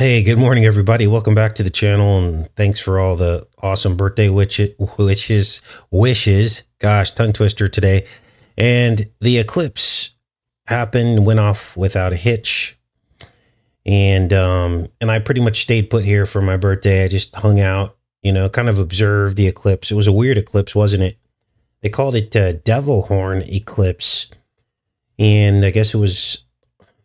Hey, good morning, everybody. Welcome back to the channel, and thanks for all the awesome birthday wishes. Gosh, tongue twister today. And the eclipse happened, went off without a hitch, and I pretty much stayed put here for my birthday. I just hung out, kind of observed the eclipse. It was a weird eclipse, wasn't it? They called it devil horn eclipse, and I guess it was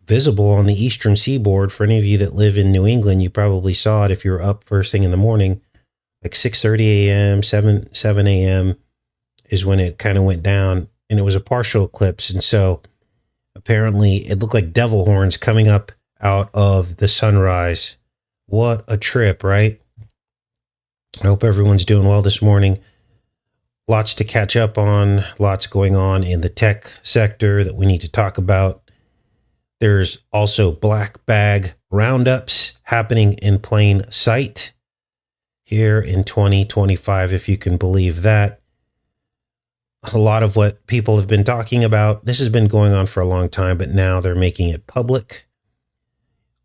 visible on the eastern seaboard. For any of you that live in New England, you probably saw it if you were up first thing in the morning, like 6:30 a.m., 7 a.m. is when it kind of went down, and it was a partial eclipse. And so apparently it looked like devil horns coming up out of the sunrise. What a trip, right? I hope everyone's doing well this morning. Lots to catch up on, lots going on in the tech sector that we need to talk about. There's also black bag roundups happening in plain sight here in 2025, if you can believe that. A lot of what people have been talking about, this has been going on for a long time, but now they're making it public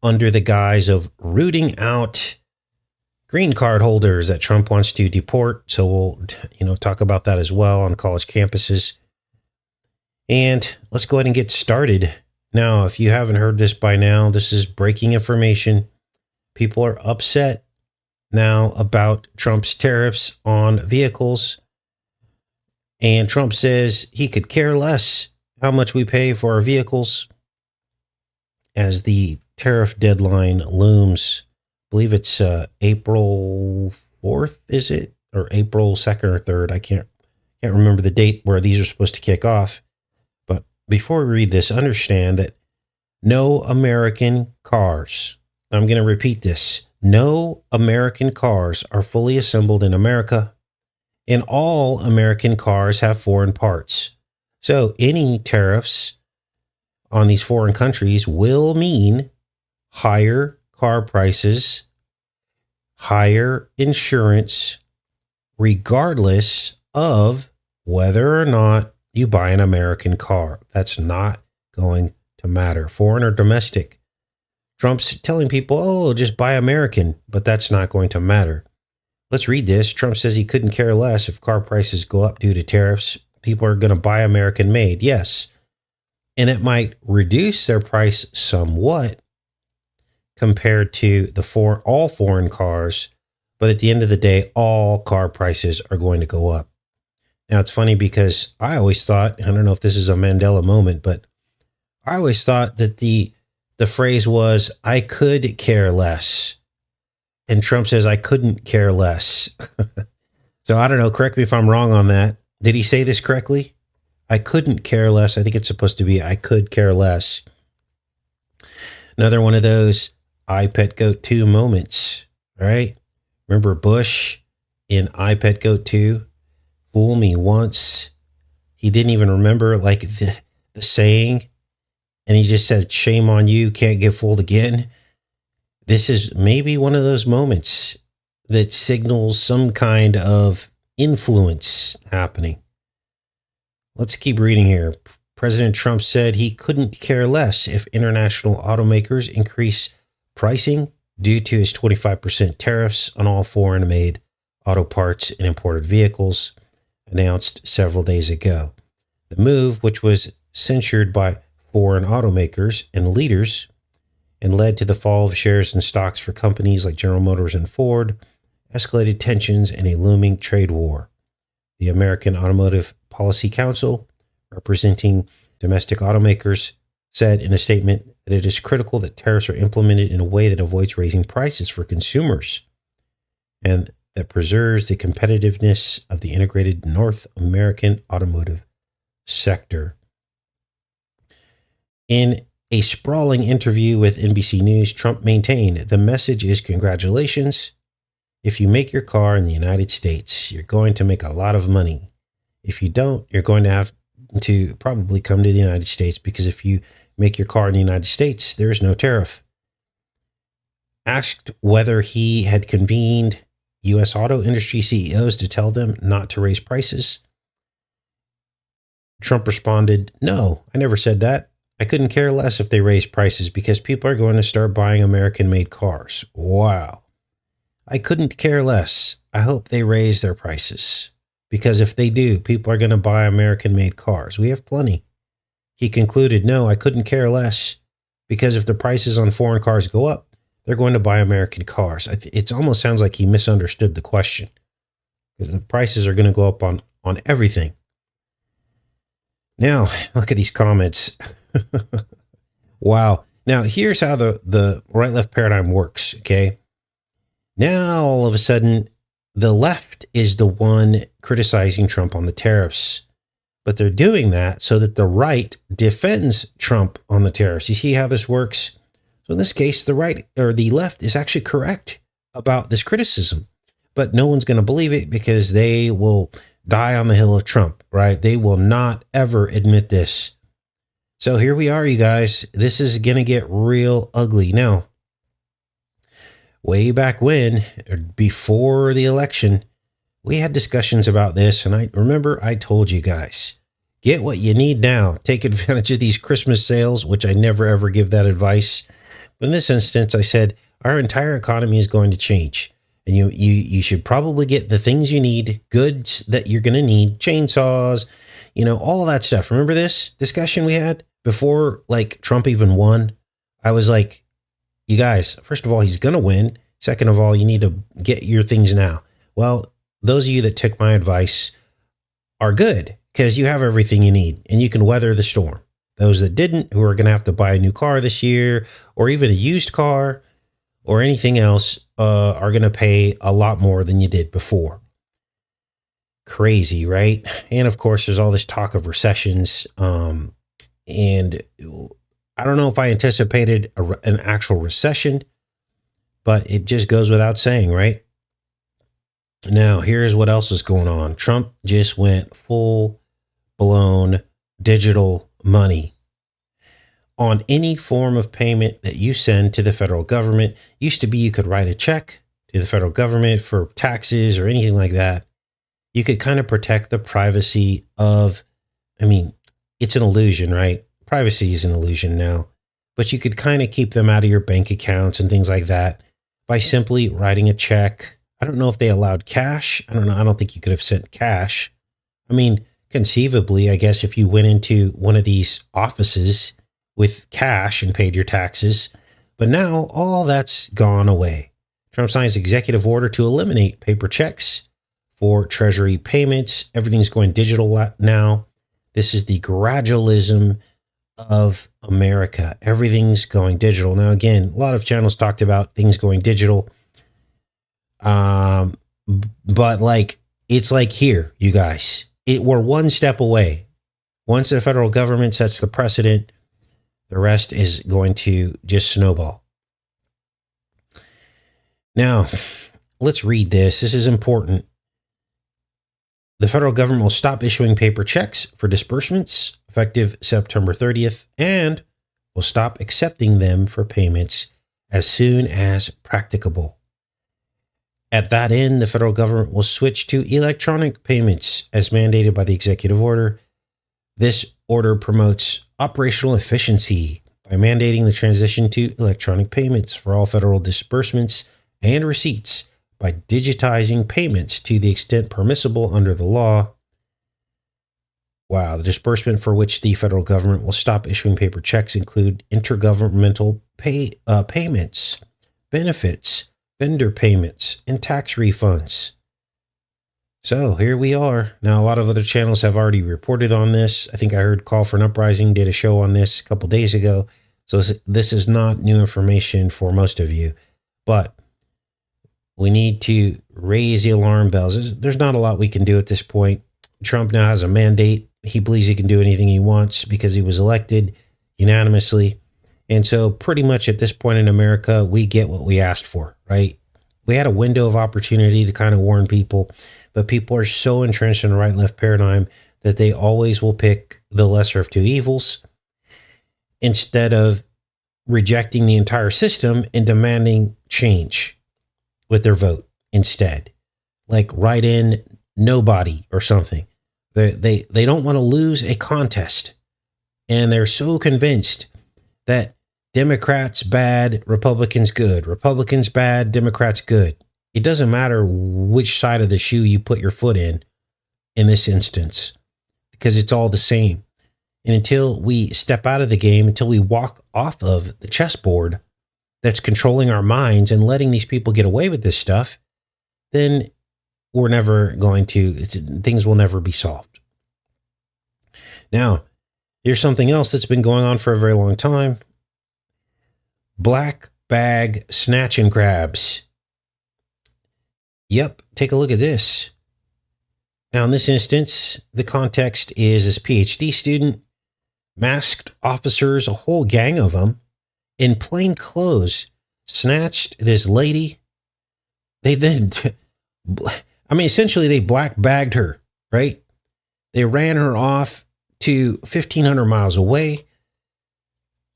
under the guise of rooting out green card holders that Trump wants to deport. So we'll, talk about that as well on college campuses. And let's go ahead and get started. Now, if you haven't heard this by now, this is breaking information. People are upset now about Trump's tariffs on vehicles. And Trump says he could care less how much we pay for our vehicles as the tariff deadline looms. I believe it's April 4th, is it? Or April 2nd or 3rd. I can't remember the date where these are supposed to kick off. Before we read this, understand that no American cars, I'm going to repeat this, no American cars are fully assembled in America, and all American cars have foreign parts. So any tariffs on these foreign countries will mean higher car prices, higher insurance, regardless of whether or not you buy an American car. That's not going to matter. Foreign or domestic. Trump's telling people, oh, just buy American, but that's not going to matter. Let's read this. Trump says he couldn't care less if car prices go up due to tariffs. People are going to buy American made. Yes. And it might reduce their price somewhat compared to all foreign cars. But at the end of the day, all car prices are going to go up. Now, it's funny because I always thought, I don't know if this is a Mandela moment, but I always thought that the phrase was, I could care less. And Trump says, I couldn't care less. So I don't know. Correct me if I'm wrong on that. Did he say this correctly? I couldn't care less. I think it's supposed to be, I could care less. Another one of those I Pet Goat 2 moments, right? Remember Bush in I Pet Goat 2? Fool me once. He didn't even remember the saying, and he just said, shame on you, can't get fooled again. This is maybe one of those moments that signals some kind of influence happening. Let's keep reading here. President Trump said he couldn't care less if international automakers increase pricing due to his 25% tariffs on all foreign-made auto parts and imported vehicles, announced several days ago. The move, which was censured by foreign automakers and leaders and led to the fall of shares and stocks for companies like General Motors and Ford, escalated tensions and a looming trade war. The American Automotive Policy Council, representing domestic automakers, said in a statement that it is critical that tariffs are implemented in a way that avoids raising prices for consumers and that preserves the competitiveness of the integrated North American automotive sector. In a sprawling interview with NBC News, Trump maintained the message is congratulations. If you make your car in the United States, you're going to make a lot of money. If you don't, you're going to have to probably come to the United States, because if you make your car in the United States, there is no tariff. Asked whether he had convened U.S. auto industry CEOs to tell them not to raise prices, Trump responded, no, I never said that. I couldn't care less if they raise prices because people are going to start buying American made cars. Wow. I couldn't care less. I hope they raise their prices because if they do, people are going to buy American made cars. We have plenty. He concluded, no, I couldn't care less because if the prices on foreign cars go up, they're going to buy American cars. It almost sounds like he misunderstood the question because the prices are going to go up on everything. Now, look at these comments. Wow. Now, here's how the right-left paradigm works, okay? Now, all of a sudden, the left is the one criticizing Trump on the tariffs. But they're doing that so that the right defends Trump on the tariffs. You see how this works? So in this case, the right or the left is actually correct about this criticism. But no one's going to believe it because they will die on the hill of Trump, right? They will not ever admit this. So here we are, you guys. This is going to get real ugly. Now, way back when, before the election, we had discussions about this. And I remember I told you guys, get what you need now. Take advantage of these Christmas sales, which I never, ever give that advice. But in this instance, I said, our entire economy is going to change. And you should probably get the things you need, goods that you're going to need, chainsaws, all of that stuff. Remember this discussion we had before, like, Trump even won? I was like, you guys, first of all, he's going to win. Second of all, you need to get your things now. Well, those of you that took my advice are good because you have everything you need and you can weather the storm. Those that didn't, who are going to have to buy a new car this year or even a used car or anything else, are going to pay a lot more than you did before. Crazy, right? And of course, there's all this talk of recessions. And I don't know if I anticipated an actual recession, but it just goes without saying, right? Now, here's what else is going on. Trump just went full-blown digital money. On any form of payment that you send to the federal government, used to be you could write a check to the federal government for taxes or anything like that. You could kind of protect the privacy of, it's an illusion, right? Privacy is an illusion now, but you could kind of keep them out of your bank accounts and things like that by simply writing a check. I don't know if they allowed cash. I don't know. I don't think you could have sent cash. Conceivably, I guess if you went into one of these offices with cash and paid your taxes, but now all that's gone away. Trump signs executive order to eliminate paper checks for Treasury payments. Everything's going digital now. This is the gradualism of America. Everything's going digital. Now, again, a lot of channels talked about things going digital. But it's like here, you guys, we're one step away. Once the federal government sets the precedent, the rest is going to just snowball. Now, let's read this. This is important. The federal government will stop issuing paper checks for disbursements effective September 30th and will stop accepting them for payments as soon as practicable. At that end, the federal government will switch to electronic payments as mandated by the executive order. This order promotes operational efficiency by mandating the transition to electronic payments for all federal disbursements and receipts by digitizing payments to the extent permissible under the law. Wow, the disbursement for which the federal government will stop issuing paper checks include intergovernmental payments, benefits, vendor payments, and tax refunds. So here we are. Now, a lot of other channels have already reported on this. I think I heard Call for an Uprising did a show on this a couple days ago. So this is not new information for most of you, but we need to raise the alarm bells. There's not a lot we can do at this point. Trump now has a mandate. He believes he can do anything he wants because he was elected unanimously. And so pretty much at this point in America, we get what we asked for, right? We had a window of opportunity to kind of warn people, but people are so entrenched in the right and left paradigm that they always will pick the lesser of two evils instead of rejecting the entire system and demanding change with their vote instead. Like write in nobody or something. They don't want to lose a contest. And they're so convinced that Democrats bad, Republicans good, Republicans bad, Democrats good. It doesn't matter which side of the shoe you put your foot in this instance, because it's all the same. And until we step out of the game, until we walk off of the chessboard that's controlling our minds and letting these people get away with this stuff, then we're never going to, things will never be solved. Now, here's something else that's been going on for a very long time. Black bag snatch and grabs. Yep, take a look at this. Now, in this instance, the context is this PhD student, masked officers, a whole gang of them, in plain clothes, snatched this lady. They then, essentially they black bagged her, right? They ran her off to 1,500 miles away.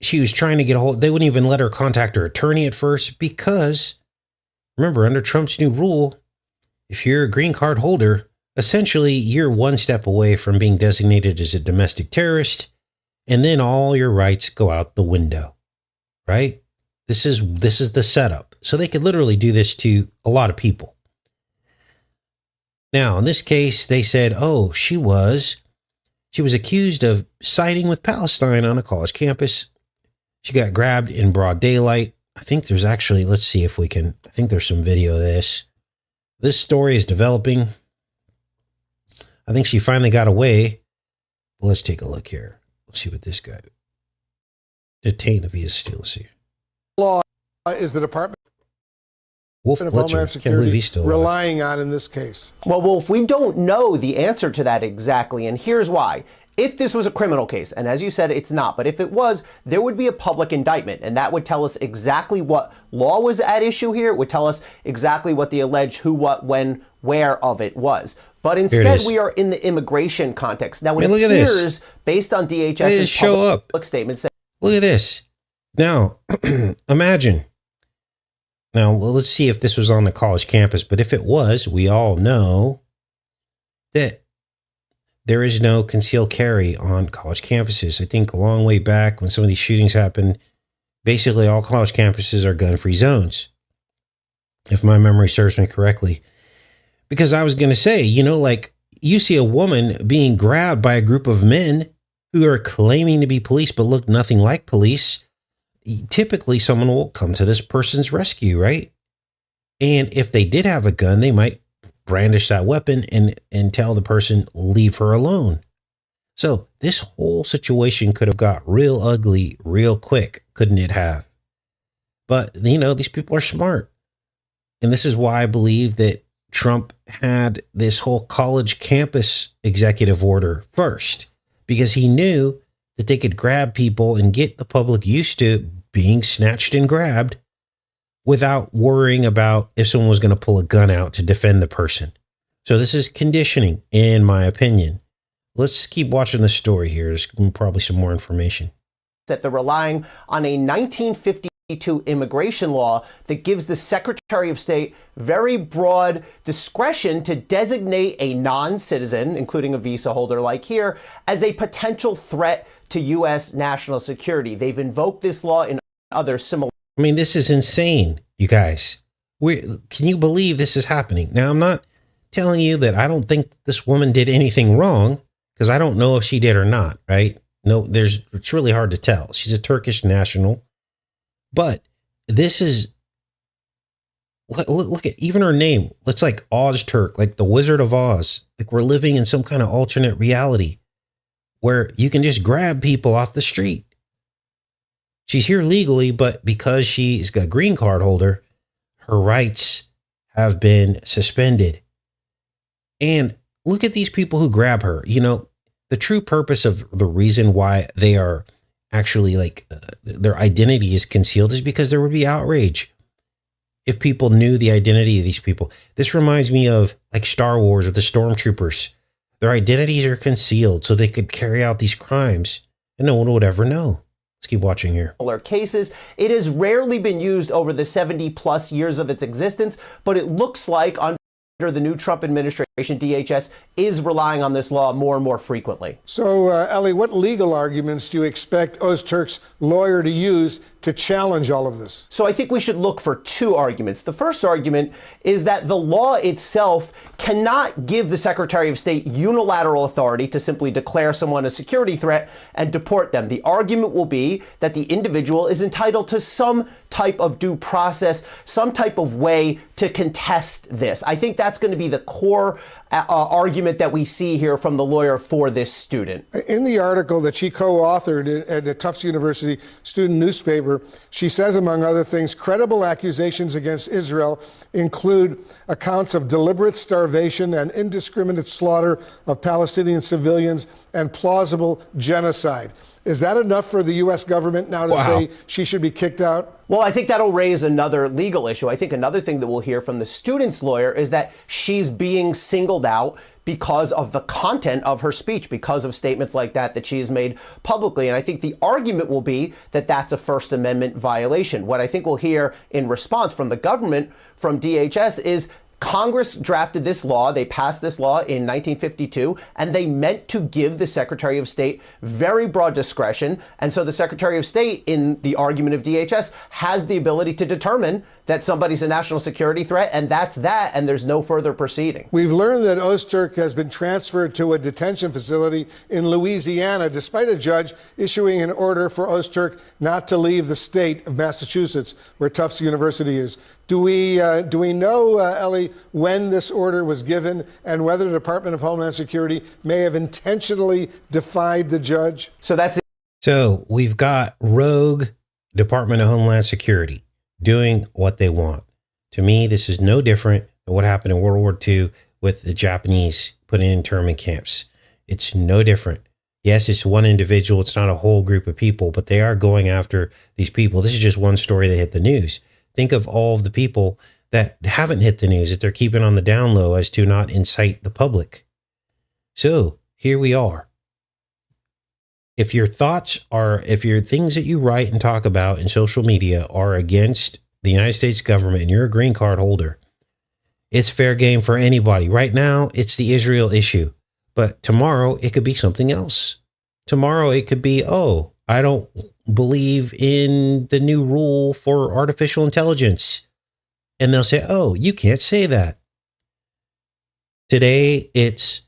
She was trying to get a hold. They wouldn't even let her contact her attorney at first because, remember, under Trump's new rule, if you're a green card holder, essentially you're one step away from being designated as a domestic terrorist, and then all your rights go out the window, right? This is the setup. So they could literally do this to a lot of people. Now, in this case, they said, oh, she was accused of siding with Palestine on a college campus. She got grabbed in broad daylight. I think there's actually, let's see if we can, I think there's some video of this. This story is developing. I think she finally got away. Well, let's take a look here. Let's see what this guy detained if he is still here. Law is the Department Wolf of Homeland Security relying on in this case? Well, Wolf, we don't know the answer to that exactly, and here's why. If this was a criminal case, and as you said, it's not, but if it was, there would be a public indictment, and that would tell us exactly what law was at issue here. It would tell us exactly what the alleged who, what, when, where of it was. But instead, we are in the immigration context. Now, it appears, based on DHS's public statements, that look at this. Now, imagine. Now, let's see if this was on the college campus, but if it was, we all know that there is no concealed carry on college campuses. I think a long way back when some of these shootings happened, basically all college campuses are gun-free zones, if my memory serves me correctly. Because I was going to say, like you see a woman being grabbed by a group of men who are claiming to be police but look nothing like police. Typically, someone will come to this person's rescue, right? And if they did have a gun, they might brandish that weapon and tell the person, leave her alone. So this whole situation could have got real ugly real quick, couldn't it have? But, these people are smart. And this is why I believe that Trump had this whole college campus executive order first, because he knew that they could grab people and get the public used to being snatched and grabbed without worrying about if someone was going to pull a gun out to defend the person. So this is conditioning, in my opinion. Let's keep watching the story here. There's probably some more information. That they're relying on a 1952 immigration law that gives the Secretary of State very broad discretion to designate a non-citizen, including a visa holder like here, as a potential threat to U.S. national security. They've invoked this law in other similar. This is insane, you guys. Can you believe this is happening? Now, I'm not telling you that I don't think this woman did anything wrong, because I don't know if she did or not, right? No, it's really hard to tell. She's a Turkish national, but this is, look at even her name. Looks like Oz Turk, like the Wizard of Oz. Like we're living in some kind of alternate reality where you can just grab people off the street. She's here legally, but because she's a green card holder, her rights have been suspended. And look at these people who grab her. The true purpose of the reason why they are actually their identity is concealed is because there would be outrage if people knew the identity of these people. This reminds me of like Star Wars with the stormtroopers. Their identities are concealed so they could carry out these crimes and no one would ever know. Let's keep watching here. Cases. It has rarely been used over the 70 plus years of its existence, but it looks like under the new Trump administration, DHS is relying on this law more and more frequently. So, Ellie, what legal arguments do you expect Ozturk's lawyer to use to challenge all of this? So I think we should look for two arguments. The first argument is that the law itself cannot give the Secretary of State unilateral authority to simply declare someone a security threat and deport them. The argument will be that the individual is entitled to some type of due process, some type of way to contest this. I think that's going to be the core argument that we see here from the lawyer for this student. In the article that she co-authored at the Tufts University student newspaper, she says, among other things, credible accusations against Israel include accounts of deliberate starvation and indiscriminate slaughter of Palestinian civilians and plausible genocide. Is that enough for the U.S. government now to say she should be kicked out? Well, I think that'll raise another legal issue. I think another thing that we'll hear from the student's lawyer is that she's being singled out because of the content of her speech, because of statements like that she has made publicly. And I think the argument will be that that's a First Amendment violation. What I think we'll hear in response from the government, from DHS, is Congress drafted this law. They passed this law in 1952, and they meant to give the Secretary of State very broad discretion. And so the Secretary of State, in the argument of DHS, has the ability to determine that somebody's a national security threat, and that's that, and there's no further proceeding. We've learned that Ozturk has been transferred to a detention facility in Louisiana, despite a judge issuing an order for Ozturk not to leave the state of Massachusetts, where Tufts University is. Do we know, Ellie, when this order was given and whether the Department of Homeland Security may have intentionally defied the judge? So we've got rogue Department of Homeland Security doing what they want. To me, this is no different than what happened in World War II with the Japanese put in internment camps. It's no different. Yes, it's one individual. It's not a whole group of people, but they are going after these people. This is just one story that hit the news. Think of all of the people that haven't hit the news, that they're keeping on the down low as to not incite the public. So here we are. If your thoughts are, if your things that you write and talk about in social media are against the United States government and you're a green card holder, it's fair game for anybody. Right now, it's the Israel issue. But tomorrow, it could be something else. Tomorrow, it could be, oh, I don't believe in the new rule for artificial intelligence. And they'll say, oh, you can't say that. Today, it's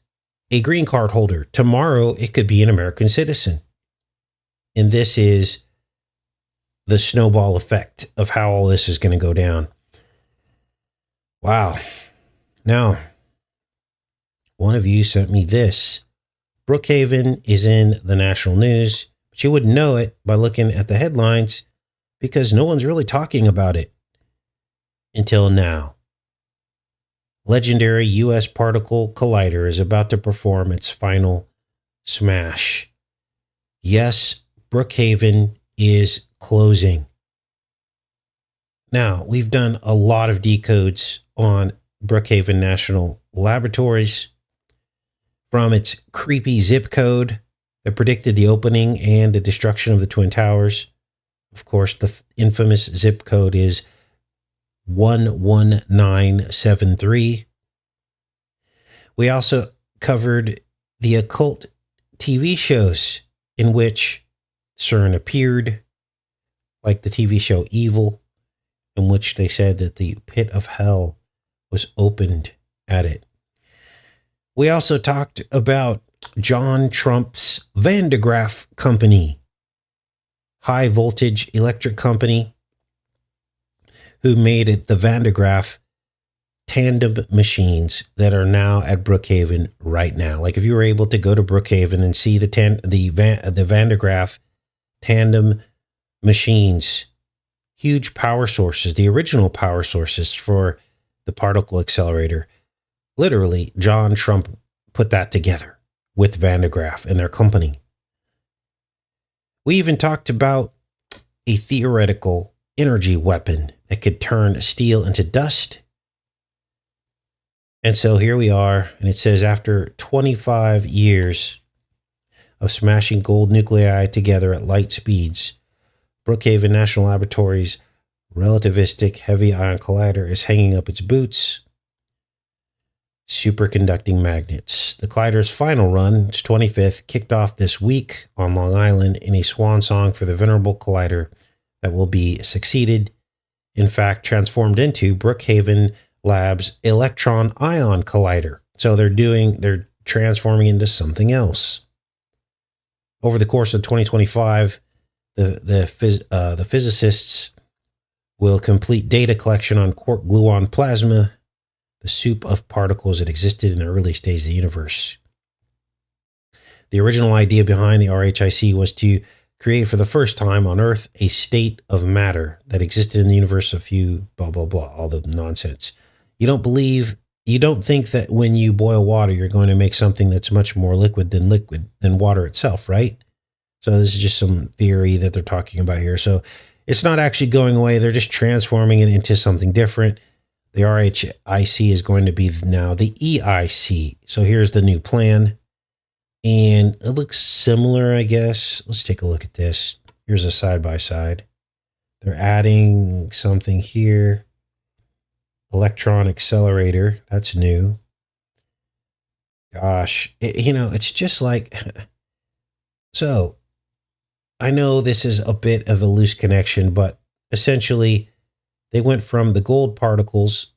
a green card holder. Tomorrow, it could be an American citizen. And this is the snowball effect of how all this is going to go down. Wow. Now, one of you sent me this. Brookhaven is in the national news, but you wouldn't know it by looking at the headlines because no one's really talking about it until now. Legendary U.S. particle collider is about to perform its final smash. Yes, Brookhaven is closing. Now, we've done a lot of decodes on Brookhaven National Laboratories, from its creepy zip code that predicted the opening and the destruction of the Twin Towers. Of course, the infamous zip code is 11973. We also covered the occult TV shows in which CERN appeared, like the TV show Evil, in which they said that the pit of hell was opened at it. We also talked about John Trump's Van de Graaff Company, high voltage electric company, who made it the Van de Graaff tandem machines that are now at Brookhaven right now. Like if you were able to go to Brookhaven and see the Van de Graaff tandem machines, huge power sources, the original power sources for the particle accelerator. Literally, John Trump put that together with Van de Graaff and their company. We even talked about a theoretical energy weapon that could turn steel into dust. And so here we are, and it says after 25 years of smashing gold nuclei together at light speeds, Brookhaven National Laboratories' relativistic heavy ion collider is hanging up its boots. superconducting magnets. The collider's final run, its 25th, kicked off this week on Long Island in a swan song for the venerable collider that will be succeeded, in fact, transformed into Brookhaven Labs electron ion collider. So they're transforming into something else. Over the course of 2025, the physicists will complete data collection on quark gluon plasma, the soup of particles that existed in the early stages of the universe. The original idea behind the RHIC was to create for the first time on Earth a state of matter that existed in the universe, a few blah, blah, blah, all the nonsense. You don't think that when you boil water, you're going to make something that's much more liquid than water itself, right? So this is just some theory that they're talking about here. So it's not actually going away. They're just transforming it into something different. The RHIC is going to be now the EIC. So here's the new plan. And it looks similar, I guess. Let's take a look at this. Here's a side-by-side. They're adding something here. Electron accelerator. That's new. Gosh, it's just like... So, I know this is a bit of a loose connection, but essentially, they went from the gold particles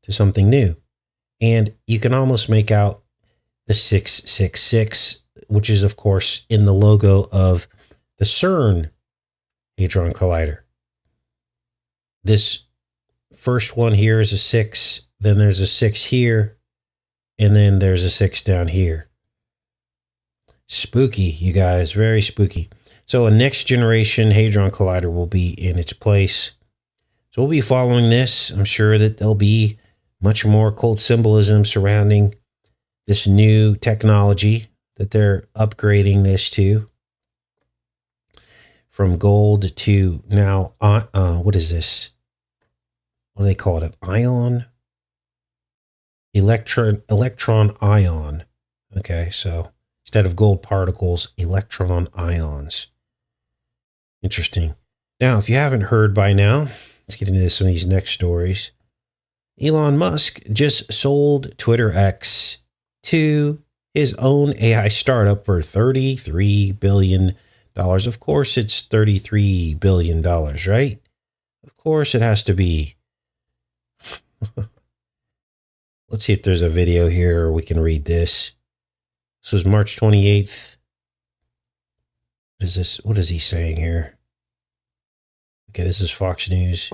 to something new. And you can almost make out the 666, which is, of course, in the logo of the CERN Hadron Collider. This first one here is a 6, then there's a 6 here, and then there's a 6 down here. Spooky, you guys, very spooky. So a next generation Hadron Collider will be in its place. So we'll be following this. I'm sure that there'll be much more occult symbolism surrounding this new technology that they're upgrading this to. From gold to now, what is this? What do they call it? An ion? Electron ion. Okay, so instead of gold particles, electron ions. Interesting. Now, if you haven't heard by now, let's get into some of these next stories. Elon Musk just sold Twitter X to his own AI startup for $33 billion. Of course, it's $33 billion, right? Of course, it has to be. Let's see if there's a video here or we can read this. This was March 28th. What is he saying here? Okay, this is Fox News.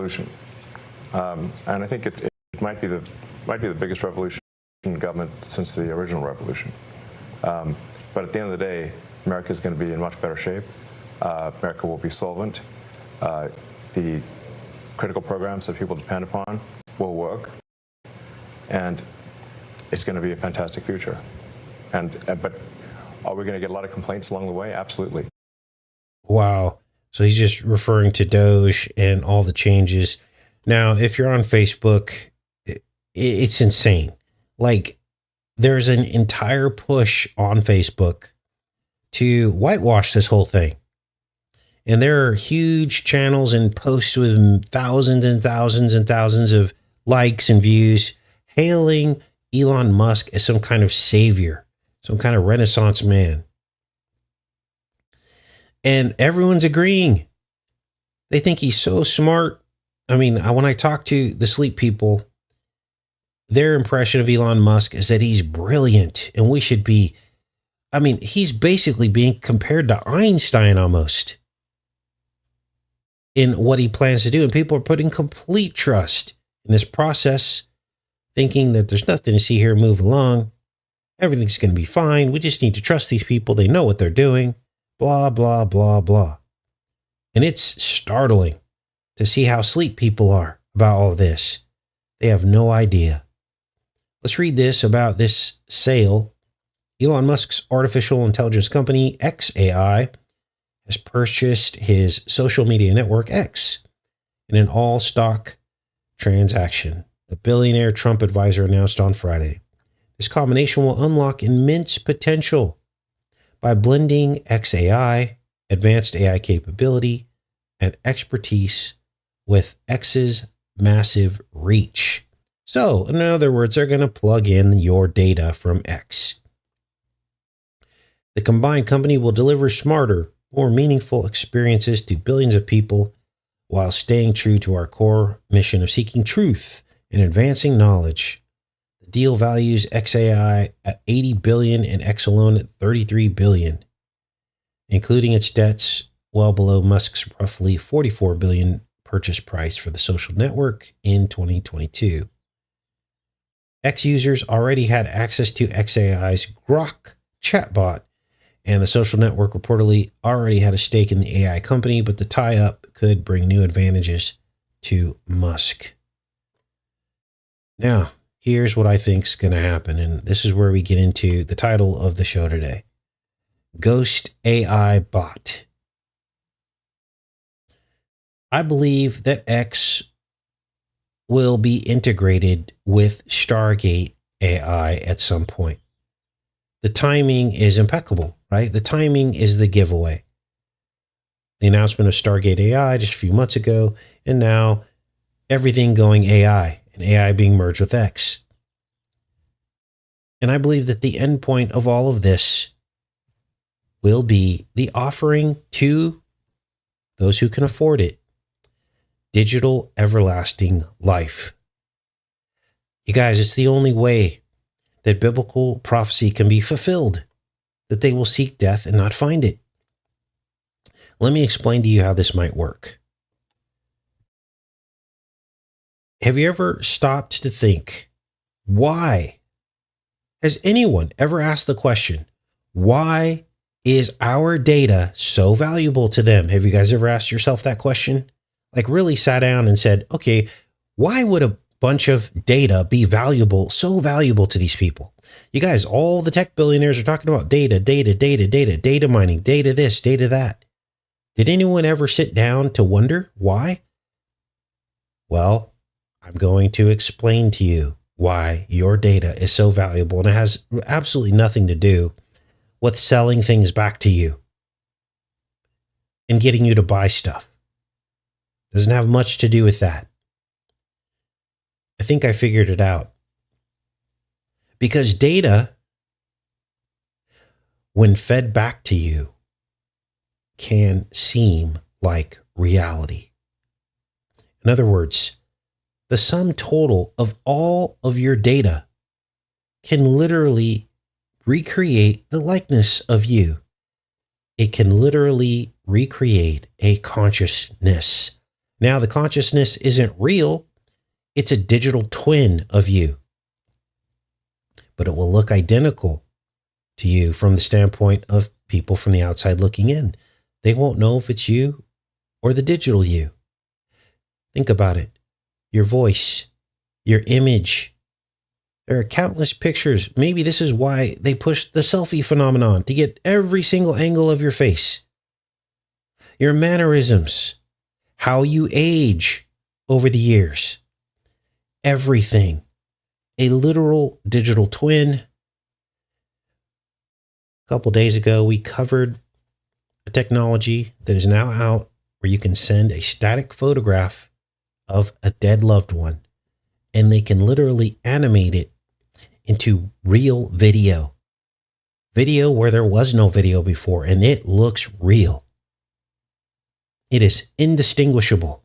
And I think it might be the biggest revolution in government since the original revolution. But at the end of the day, America is going to be in much better shape. America will be solvent. The critical programs that people depend upon will work, and it's going to be a fantastic future. But are we going to get a lot of complaints along the way? Absolutely. Wow. So he's just referring to Doge and all the changes. Now, if you're on Facebook, it's insane. Like, there's an entire push on Facebook to whitewash this whole thing. And there are huge channels and posts with thousands and thousands and thousands of likes and views hailing Elon Musk as some kind of savior, some kind of Renaissance man. And everyone's agreeing. They think he's so smart. I mean, when I talk to the sleep people, their impression of Elon Musk is that he's brilliant and we should be, he's basically being compared to Einstein almost in what he plans to do. And people are putting complete trust in this process, thinking that there's nothing to see here, move along. Everything's going to be fine. We just need to trust these people. They know what they're doing. Blah, blah, blah, blah. And it's startling to see how sleep people are about all this. They have no idea. Let's read this about this sale. Elon Musk's artificial intelligence company, xAI, has purchased his social media network X in an all-stock transaction. The billionaire Trump advisor announced on Friday. This combination will unlock immense potential by blending xAI, advanced AI capability, and expertise with X's massive reach. So, in other words, they're going to plug in your data from X. The combined company will deliver smarter, more meaningful experiences to billions of people while staying true to our core mission of seeking truth and advancing knowledge. The deal values XAI at 80 billion and X alone at 33 billion, including its debts well below Musk's roughly 44 billion purchase price for the social network in 2022. X users already had access to XAI's Grok chatbot, and the social network reportedly already had a stake in the AI company, but the tie-up could bring new advantages to Musk. Now, here's what I think is going to happen, and this is where we get into the title of the show today. Ghost AI Bot. I believe that X will be integrated with Stargate AI at some point. The timing is impeccable, right? The timing is the giveaway. The announcement of Stargate AI just a few months ago, and now everything going AI, and AI being merged with X. And I believe that the end point of all of this will be the offering to those who can afford it, digital everlasting life. You guys, it's the only way that biblical prophecy can be fulfilled, that they will seek death and not find it. Let me explain to you how this might work. Have you ever stopped to think, why? Has anyone ever asked the question, why is our data so valuable to them? Have you guys ever asked yourself that question? Like really sat down and said, okay, why would a bunch of data be valuable, so valuable to these people? You guys, all the tech billionaires are talking about data mining, data this, data that. Did anyone ever sit down to wonder why? Well, I'm going to explain to you why your data is so valuable, and it has absolutely nothing to do with selling things back to you and getting you to buy stuff. Doesn't have much to do with that. I think I figured it out. Because data, when fed back to you, can seem like reality. In other words, the sum total of all of your data can literally recreate the likeness of you. It can literally recreate a consciousness. Now, the consciousness isn't real. It's a digital twin of you. But it will look identical to you from the standpoint of people from the outside looking in. They won't know if it's you or the digital you. Think about it. Your voice, your image. There are countless pictures. Maybe this is why they pushed the selfie phenomenon, to get every single angle of your face. Your mannerisms, how you age over the years. Everything. A literal digital twin. A couple days ago, we covered a technology that is now out where you can send a static photograph of a dead loved one, and they can literally animate it into real video. Video where there was no video before, and it looks real. It is indistinguishable.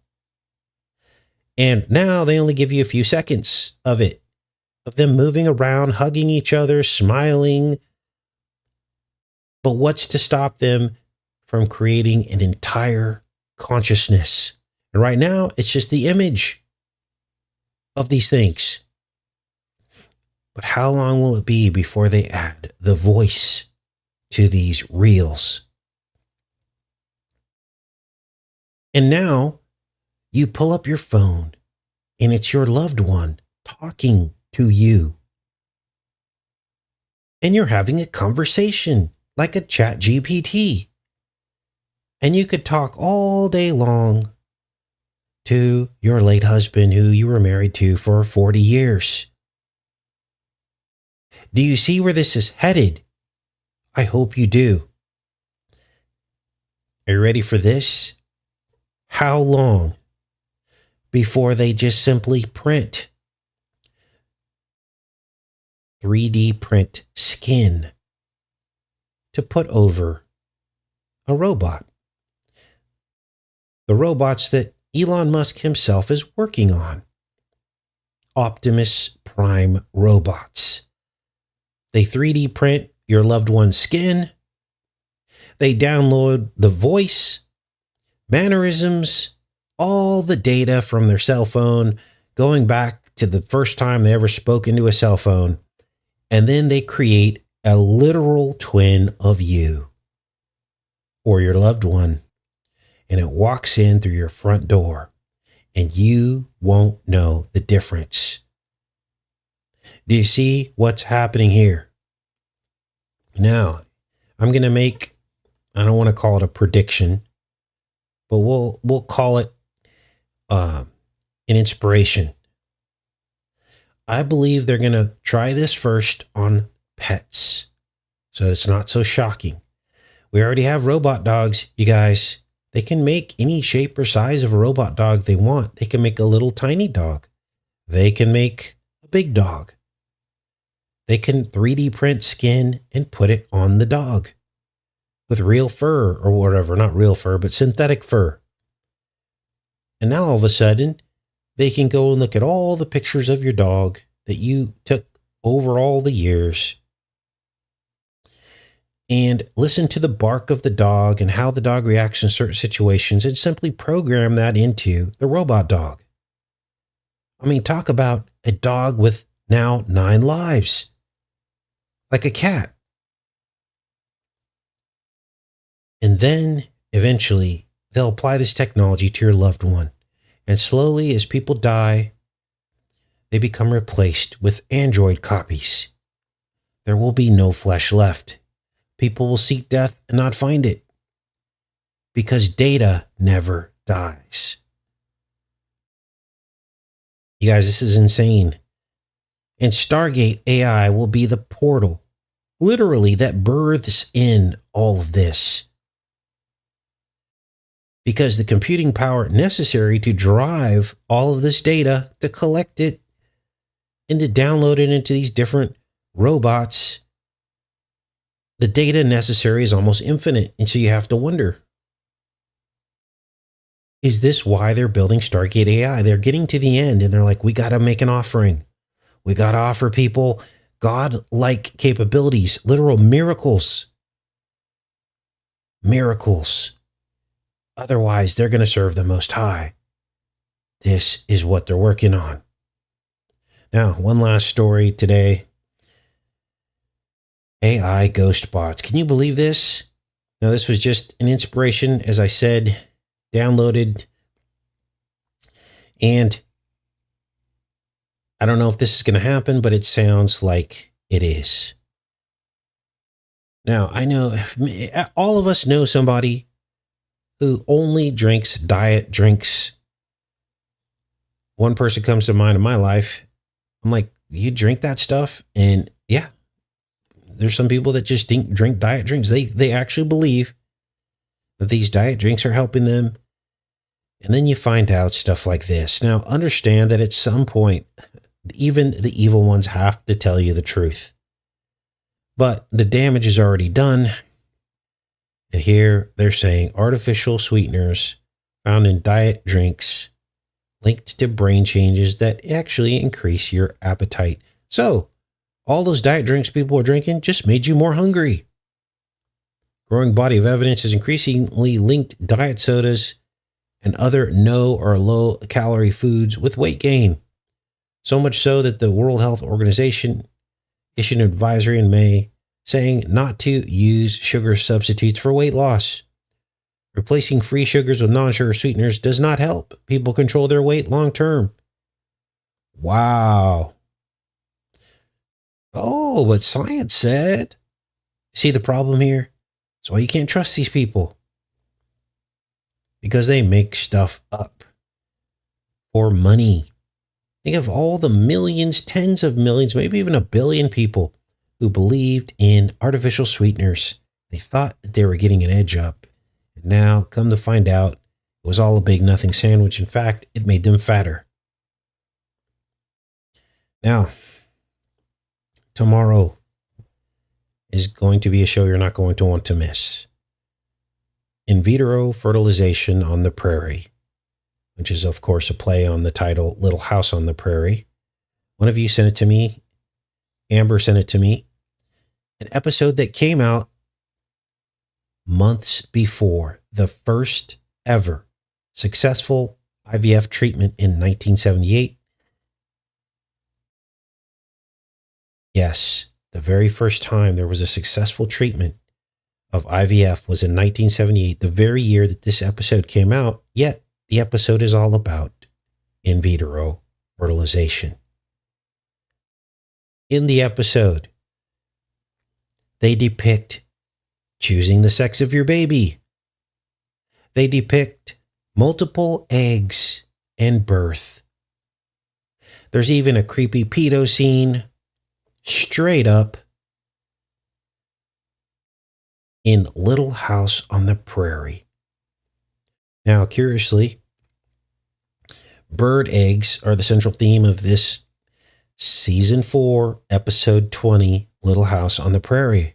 And now they only give you a few seconds of it, of them moving around, hugging each other, smiling. But what's to stop them from creating an entire consciousness? And right now, it's just the image of these things. But how long will it be before they add the voice to these reels? And now you pull up your phone and it's your loved one talking to you. And you're having a conversation like a chat GPT. And you could talk all day long to your late husband who you were married to for 40 years. Do you see where this is headed? I hope you do. Are you ready for this? How long before they just simply print 3D print skin to put over a robot. The robots that Elon Musk himself is working on. Optimus Prime robots. They 3D print your loved one's skin. They download the voice, mannerisms, all the data from their cell phone, going back to the first time they ever spoke into a cell phone. And then they create a literal twin of you or your loved one. And it walks in through your front door. And you won't know the difference. Do you see what's happening here? Now, I'm going to make, I don't want to call it a prediction, but we'll call it an inspiration. I believe they're going to try this first on pets, so it's not so shocking. We already have robot dogs, you guys. They can make any shape or size of a robot dog they want. They can make a little tiny dog. They can make a big dog. They can 3D print skin and put it on the dog with real fur or whatever. Not real fur, but synthetic fur. And now all of a sudden, they can go and look at all the pictures of your dog that you took over all the years and listen to the bark of the dog and how the dog reacts in certain situations and simply program that into the robot dog. I mean, talk about a dog with now 9 lives. Like a cat. And then eventually they'll apply this technology to your loved one. And slowly as people die, they become replaced with android copies. There will be no flesh left. People will seek death and not find it. Because data never dies. You guys, this is insane. And Stargate AI will be the portal, literally, that births in all of this. Because the computing power necessary to drive all of this data, to collect it, and to download it into these different robots, the data necessary is almost infinite. And so you have to wonder, is this why they're building Stargate AI? They're getting to the end and they're like, we got to make an offering. We got to offer people God-like capabilities, literal miracles. Miracles. Otherwise, they're going to serve the Most High. This is what they're working on. Now, one last story today. AI ghost bots. Can you believe this? Now, this was just an inspiration, as I said, downloaded. And I don't know if this is going to happen, but it sounds like it is. Now, I know all of us know somebody who only drinks diet drinks. One person comes to mind in my life. I'm like, you drink that stuff? And yeah, there's some people that just drink diet drinks. They actually believe that these diet drinks are helping them. And then you find out stuff like this. Now, understand that at some point, even the evil ones have to tell you the truth. But the damage is already done. And here they're saying artificial sweeteners found in diet drinks linked to brain changes that actually increase your appetite. So all those diet drinks people were drinking just made you more hungry. Growing body of evidence has increasingly linked diet sodas and other no or low calorie foods with weight gain. So much so that the World Health Organization issued an advisory in May saying not to use sugar substitutes for weight loss. Replacing free sugars with non-sugar sweeteners does not help people control their weight long term. Wow. Oh, but science said. See the problem here? That's why you can't trust these people. Because they make stuff up for money. Think of all the millions, tens of millions, maybe even 1 billion people who believed in artificial sweeteners. They thought that they were getting an edge up. And now, come to find out, it was all a big nothing sandwich. In fact, it made them fatter. Now, tomorrow is going to be a show you're not going to want to miss. In vitro fertilization on the prairie, which is, of course, a play on the title Little House on the Prairie. One of you sent it to me. Amber sent it to me. An episode that came out months before the first ever successful IVF treatment in 1978. Yes, the very first time there was a successful treatment of IVF was in 1978, the very year that this episode came out, yet the episode is all about in vitro fertilization. In the episode, they depict choosing the sex of your baby. They depict multiple eggs and birth. There's even a creepy pedo scene, straight up, in Little House on the Prairie. Now, curiously, bird eggs are the central theme of this season 4, episode 20, Little House on the Prairie.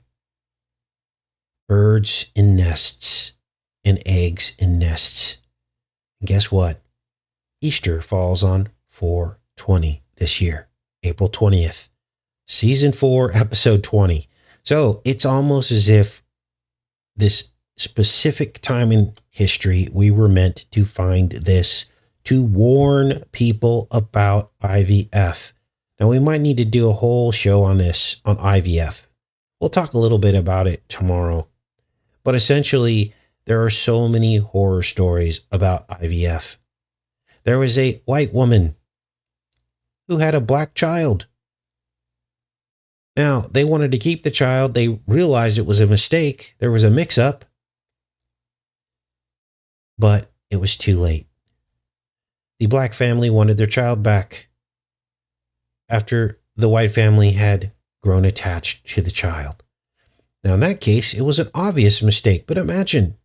Birds in nests and eggs in nests. And guess what? Easter falls on 4/20 this year, April 20th. Season 4, episode 20. So it's almost as if this specific time in history, we were meant to find this to warn people about IVF. Now, we might need to do a whole show on this, on IVF. We'll talk a little bit about it tomorrow. But essentially, there are so many horror stories about IVF. There was a white woman who had a black child. Now, they wanted to keep the child. They realized it was a mistake. There was a mix-up. But it was too late. The black family wanted their child back after the white family had grown attached to the child. Now, in that case, it was an obvious mistake. But imagine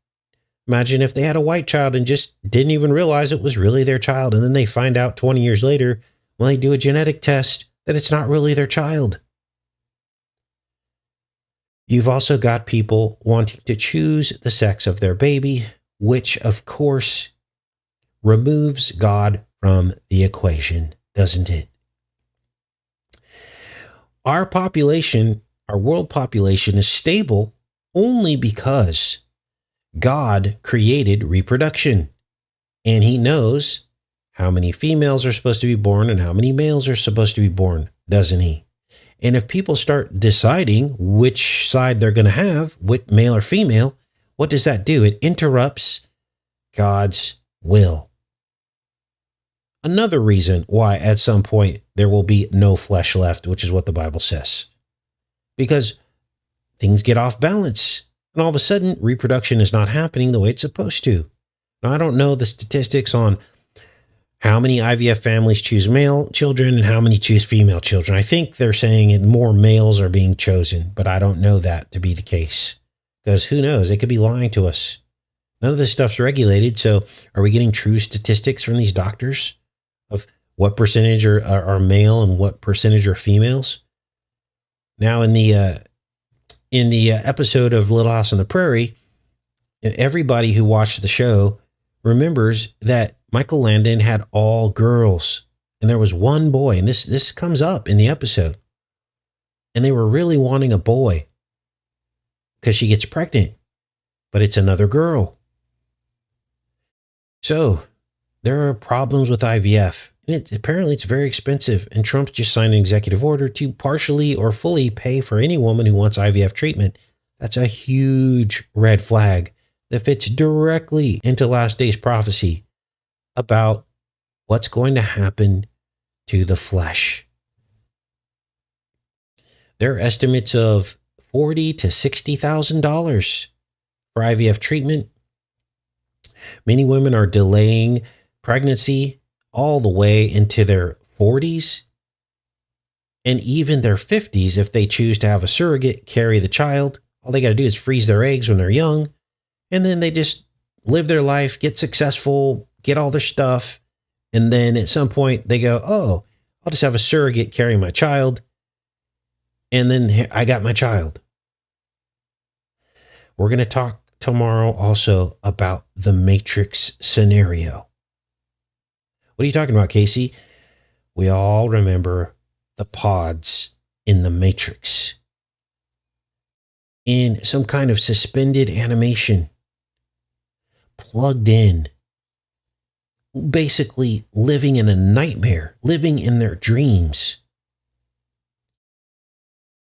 if they had a white child and just didn't even realize it was really their child. And then they find out 20 years later, when they do a genetic test, that it's not really their child. You've also got people wanting to choose the sex of their baby, which, of course, removes God from the equation, doesn't it? Our population, our world population, is stable only because God created reproduction. And he knows how many females are supposed to be born and how many males are supposed to be born, doesn't he? And if people start deciding which side they're going to have, with male or female, what does that do? It interrupts God's will. Another reason why at some point there will be no flesh left, which is what the Bible says. Because things get off balance. And all of a sudden, reproduction is not happening the way it's supposed to. Now, I don't know the statistics on how many IVF families choose male children and how many choose female children. I think they're saying more males are being chosen, but I don't know that to be the case. Because who knows? They could be lying to us. None of this stuff's regulated. So are we getting true statistics from these doctors of what percentage are male and what percentage are females? Now, in the episode of Little House on the Prairie, everybody who watched the show remembers that Michael Landon had all girls and there was one boy. And this comes up in the episode. And they were really wanting a boy because she gets pregnant, but it's another girl. So there are problems with IVF. And apparently it's very expensive. And Trump just signed an executive order to partially or fully pay for any woman who wants IVF treatment. That's a huge red flag that fits directly into last days prophecy about what's going to happen to the flesh. There are estimates of $40,000 to $60,000 for IVF treatment. Many women are delaying pregnancy all the way into their 40s and even their 50s if they choose to have a surrogate carry the child. All they got to do is freeze their eggs when they're young, and then they just live their life, get successful, get all their stuff, and then at some point they go, oh, I'll just have a surrogate carry my child. And then I got my child. We're going to talk tomorrow also about the Matrix scenario. What are you talking about, Casey? We all remember the pods in the Matrix. In some kind of suspended animation, plugged in, basically living in a nightmare, living in their dreams.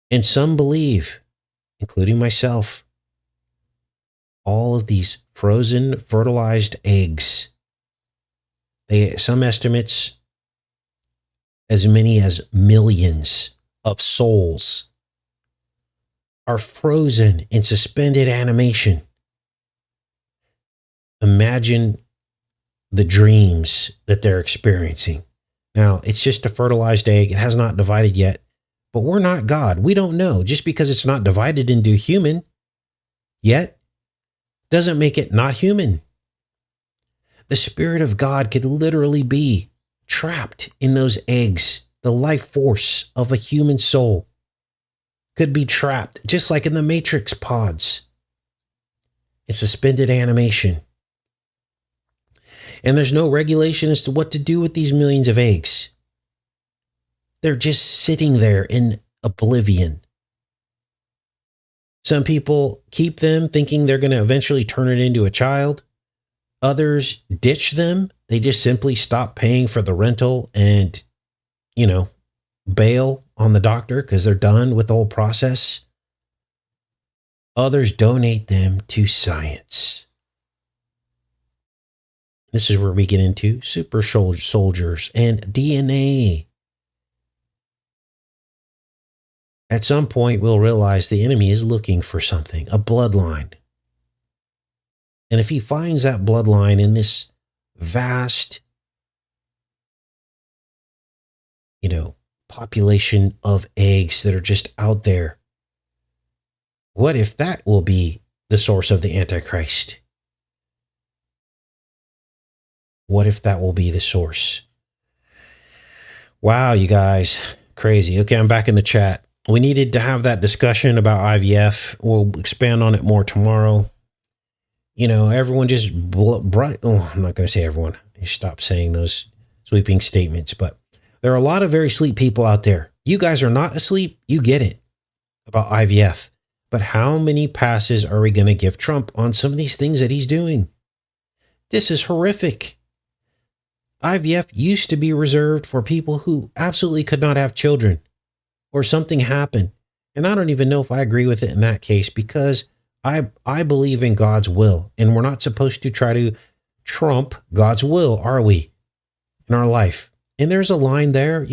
And some believe, including myself, all of these frozen, fertilized eggs, some estimates as many as millions of souls are frozen in suspended animation. Imagine the dreams that they're experiencing. Now, it's just a fertilized egg. It has not divided yet, but we're not God. We don't know. Just because it's not divided into human yet doesn't make it not human. The Spirit of God could literally be trapped in those eggs. The life force of a human soul could be trapped, just like in the Matrix pods. It's suspended animation. And there's no regulation as to what to do with these millions of eggs. They're just sitting there in oblivion. Some people keep them thinking they're going to eventually turn it into a child. Others ditch them. They just simply stop paying for the rental and, bail on the doctor because they're done with the whole process. Others donate them to science. This is where we get into super soldiers and DNA. At some point, we'll realize the enemy is looking for something, a bloodline. And if he finds that bloodline in this vast, population of eggs that are just out there, what if that will be the source of the Antichrist? What if that will be the source? Wow, you guys, crazy. Okay, I'm back in the chat. We needed to have that discussion about IVF. We'll expand on it more tomorrow. Everyone just I'm not going to say everyone. Stop saying those sweeping statements, but there are a lot of very asleep people out there. You guys are not asleep. You get it about IVF. But how many passes are we going to give Trump on some of these things that he's doing? This is horrific. IVF used to be reserved for people who absolutely could not have children or something happened. And I don't even know if I agree with it in that case, because I believe in God's will, and we're not supposed to try to trump God's will, are we, in our life? And there's a line there,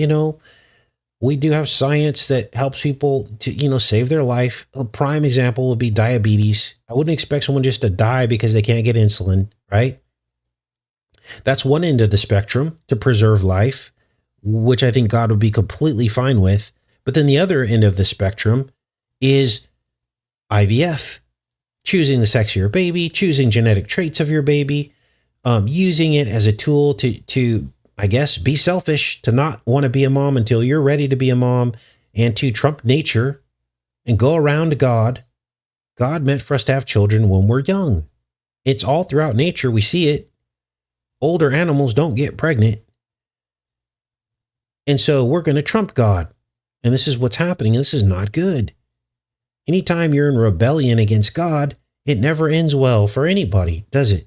we do have science that helps people to, save their life. A prime example would be diabetes. I wouldn't expect someone just to die because they can't get insulin, right? That's one end of the spectrum to preserve life, which I think God would be completely fine with. But then the other end of the spectrum is IVF, choosing the sex of your baby, choosing genetic traits of your baby, using it as a tool to I guess, be selfish, to not want to be a mom until you're ready to be a mom, and to trump nature and go around God. God meant for us to have children when we're young. It's all throughout nature. We see it. Older animals don't get pregnant. And so we're going to trump God. And this is what's happening. This is not good. Anytime you're in rebellion against God, it never ends well for anybody, does it?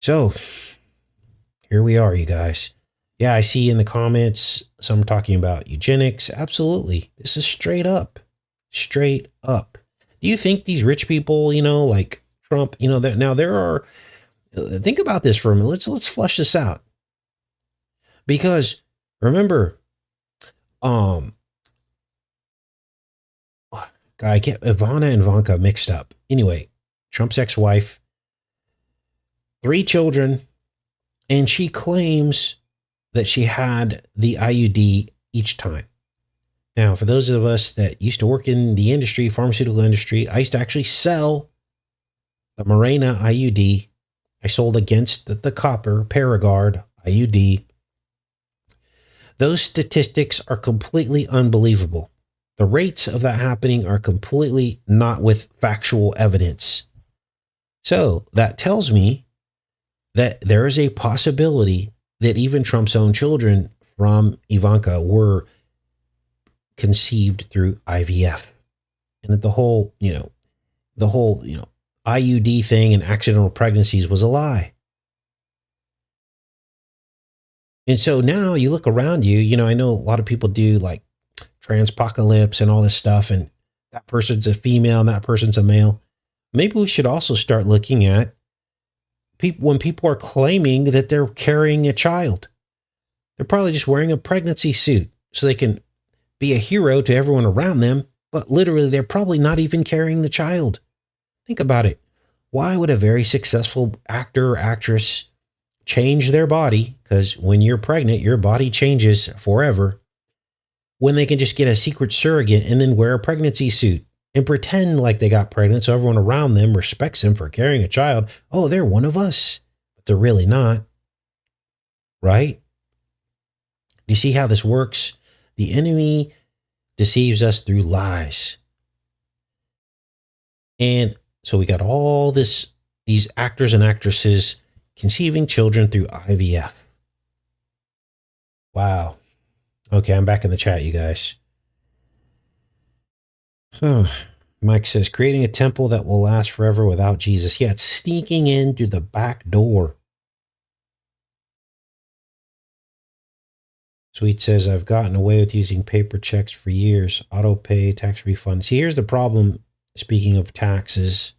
So here we are, you guys. Yeah, I see in the comments some talking about eugenics. Absolutely. This is straight up. Straight up. Do you think these rich people, like Trump, that now there are, think about this for a minute. Let's flesh this out. Because remember, I get Ivana and Ivanka mixed up. Anyway, Trump's ex-wife, 3 children, and she claims that she had the IUD each time. Now, for those of us that used to work in the industry, pharmaceutical industry, I used to actually sell the Mirena IUD. I sold against the copper Paragard IUD. Those statistics are completely unbelievable. The rates of that happening are completely not with factual evidence. So that tells me that there is a possibility that even Trump's own children from Ivanka were conceived through IVF, and that the whole IUD thing and accidental pregnancies was a lie. And so now you look around you, I know a lot of people do like transpocalypse and all this stuff, and that person's a female and that person's a male. Maybe we should also start looking at people when people are claiming that they're carrying a child. They're probably just wearing a pregnancy suit so they can be a hero to everyone around them, but literally they're probably not even carrying the child. Think about it. Why would a very successful actor or actress change their body? Because when you're pregnant, your body changes forever. When they can just get a secret surrogate and then wear a pregnancy suit and pretend like they got pregnant so everyone around them respects them for carrying a child. Oh, they're one of us, but they're really not. Right? You see how this works? The enemy deceives us through lies. And so we got all these actors and actresses conceiving children through IVF. Wow. Okay, I'm back in the chat, you guys. Mike says, creating a temple that will last forever without Jesus. Yeah, it's sneaking in through the back door. Sweet says, I've gotten away with using paper checks for years. Auto pay, tax refund. See, here's the problem, speaking of taxes.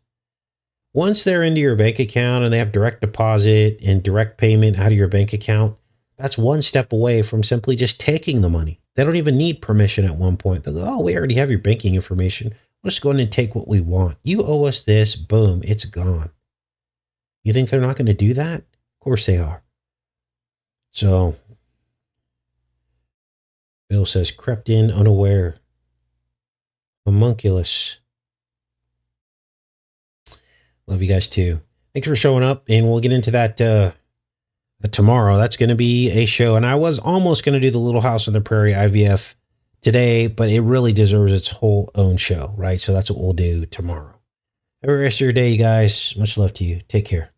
Once they're into your bank account and they have direct deposit and direct payment out of your bank account, that's one step away from simply just taking the money. They don't even need permission at one point. They'll go, oh, we already have your banking information. We'll just go in and take what we want. You owe us this. Boom, it's gone. You think they're not going to do that? Of course they are. So Bill says, crept in unaware. Homunculus. Love you guys too. Thanks for showing up, and we'll get into that tomorrow. That's going to be a show, and I was almost going to do the Little House on the Prairie IVF today, but it really deserves its whole own show, right? So that's what we'll do tomorrow. Have a rest of your day, you guys. Much love to you. Take care.